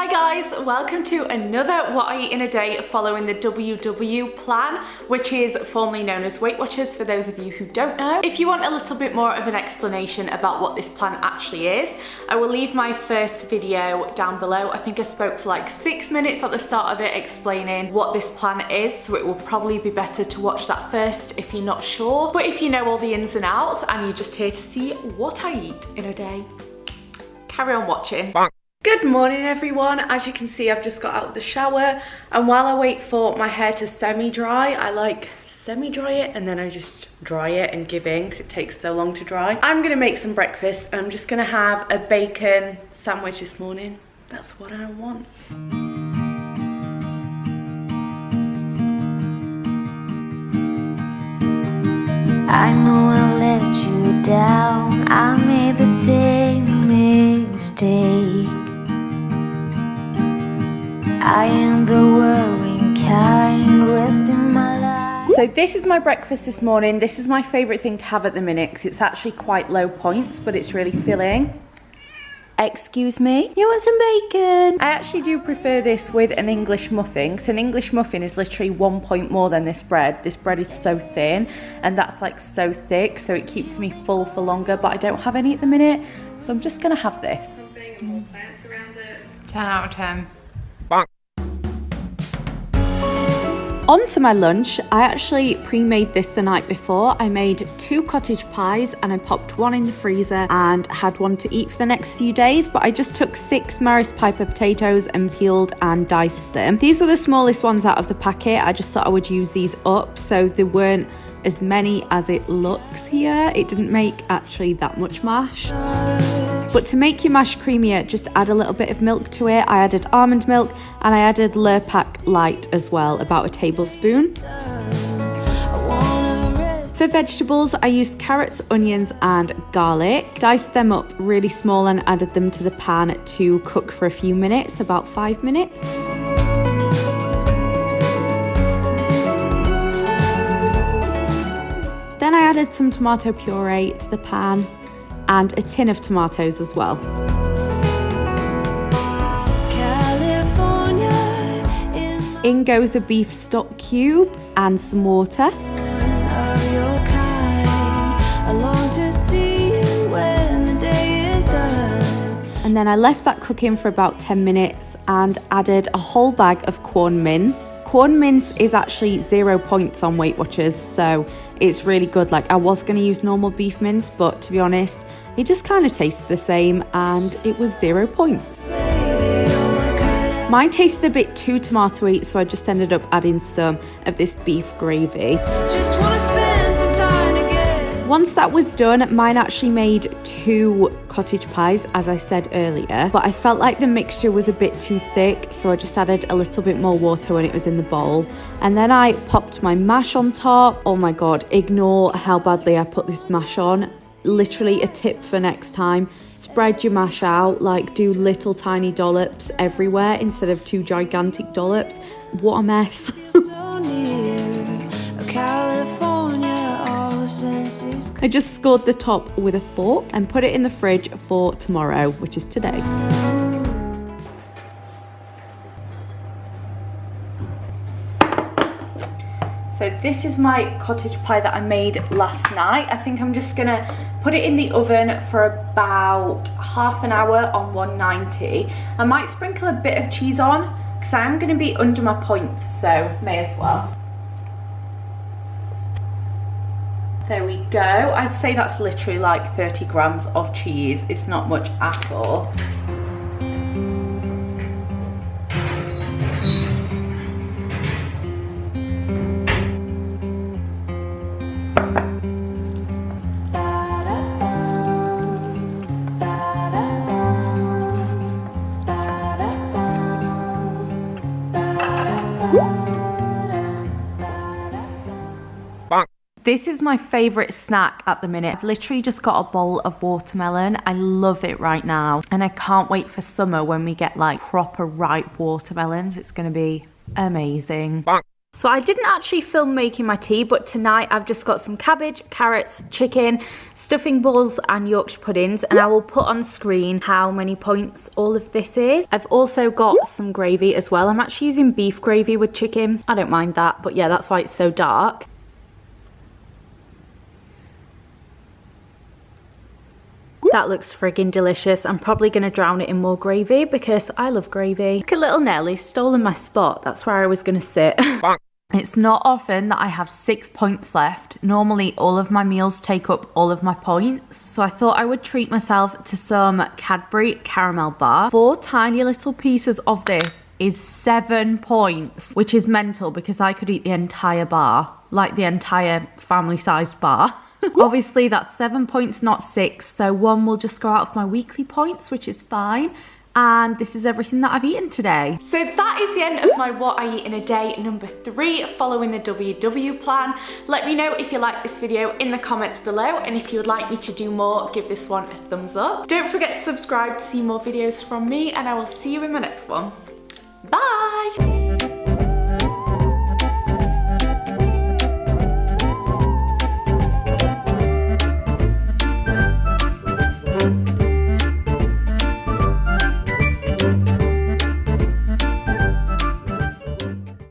Hi guys, welcome to another What I Eat in a Day following the WW plan, which is formerly known as Weight Watchers for those of you who don't know. If you want a little bit more of an explanation about what this plan actually is, I will leave my first video down below. I think I spoke for like 6 minutes at the start of it explaining what this plan is, so it will probably be better to watch that first if you're not sure. But if you know all the ins and outs and you're just here to see what I eat in a day, carry on watching. Good morning everyone. As you can see, I've just got out of the shower, and while I wait for my hair to semi-dry, I like semi-dry it and then I just dry it and give in because it takes so long to dry. I'm gonna make some breakfast. I'm just gonna have a bacon sandwich this morning. That's what I want. I know I've let you down. I made the same mistake. I am the worrying kind, resting my life. So this is my breakfast this morning. This is my favourite thing to have at the minute because it's actually quite low points, but it's really filling. Excuse me? You want some bacon? I actually do prefer this with an English muffin, because an English muffin is literally 1 point more than this bread. This bread is so thin, and that's like so thick, so it keeps me full for longer, but I don't have any at the minute, so I'm just gonna have this. Something and more plants around it. 10 out of 10. On to my lunch. I actually pre-made this the night before. I made 2 cottage pies and I popped one in the freezer and had one to eat for the next few days, but I just took 6 Maris Piper potatoes and peeled and diced them. These were the smallest ones out of the packet. I just thought I would use these up so there weren't as many as it looks here. It didn't make actually that much mash. But to make your mash creamier, just add a little bit of milk to it. I added almond milk and I added Lurpak Light as well, about a tablespoon. For vegetables, I used carrots, onions and garlic. Diced them up really small and added them to the pan to cook for a few minutes, about 5 minutes. Then I added some tomato puree to the pan and a tin of tomatoes as well. In goes a beef stock cube and some water. And then I left that cooking for about 10 minutes and added a whole bag of corn mince. Corn mince is actually 0 points on Weight Watchers, so it's really good. Like, I was going to use normal beef mince, but to be honest, it just kind of tasted the same and it was 0 points. Mine tasted a bit too tomatoey, so I just ended up adding some of this beef gravy. Just wanna spend some time together. Once that was done, mine actually made 2 cottage pies, as I said earlier, but I felt like the mixture was a bit too thick, so I just added a little bit more water when it was in the bowl. And then I popped my mash on top. Oh my god, ignore how badly I put this mash on. Literally a tip for next time: spread your mash out, like do little tiny dollops everywhere instead of 2 gigantic dollops. What a mess. I just scored the top with a fork and put it in the fridge for tomorrow, which is today. So this is my cottage pie that I made last night. I think I'm just gonna put it in the oven for about half an hour on 190. I might sprinkle a bit of cheese on because I am gonna be under my points, so may as well. There we go. I'd say that's literally like 30 grams of cheese. It's not much at all. This is my favourite snack at the minute. I've literally just got a bowl of watermelon. I love it right now. And I can't wait for summer when we get like proper ripe watermelons. It's going to be amazing. So I didn't actually film making my tea, but tonight I've just got some cabbage, carrots, chicken, stuffing balls and Yorkshire puddings, and I will put on screen how many points all of this is. I've also got some gravy as well. I'm actually using beef gravy with chicken. I don't mind that, but yeah, that's why it's so dark. That looks friggin' delicious. I'm probably gonna drown it in more gravy because I love gravy. Look at little Nell, he's stolen my spot. That's where I was gonna sit. It's not often that I have 6 points left. Normally all of my meals take up all of my points. So I thought I would treat myself to some Cadbury caramel bar. 4 tiny little pieces of this is 7 points, which is mental because I could eat the entire bar, like the entire family-sized bar. Obviously that's 7 points, not 6, so 1 will just go out of my weekly points, which is fine. And this is everything that I've eaten today. So that is the end of my what I eat in a day number 3 following the WW plan. Let me know if you like this video in the comments below, and if you would like me to do more, give this one a thumbs up. Don't forget to subscribe to see more videos from me, and I will see you in my next one. Bye!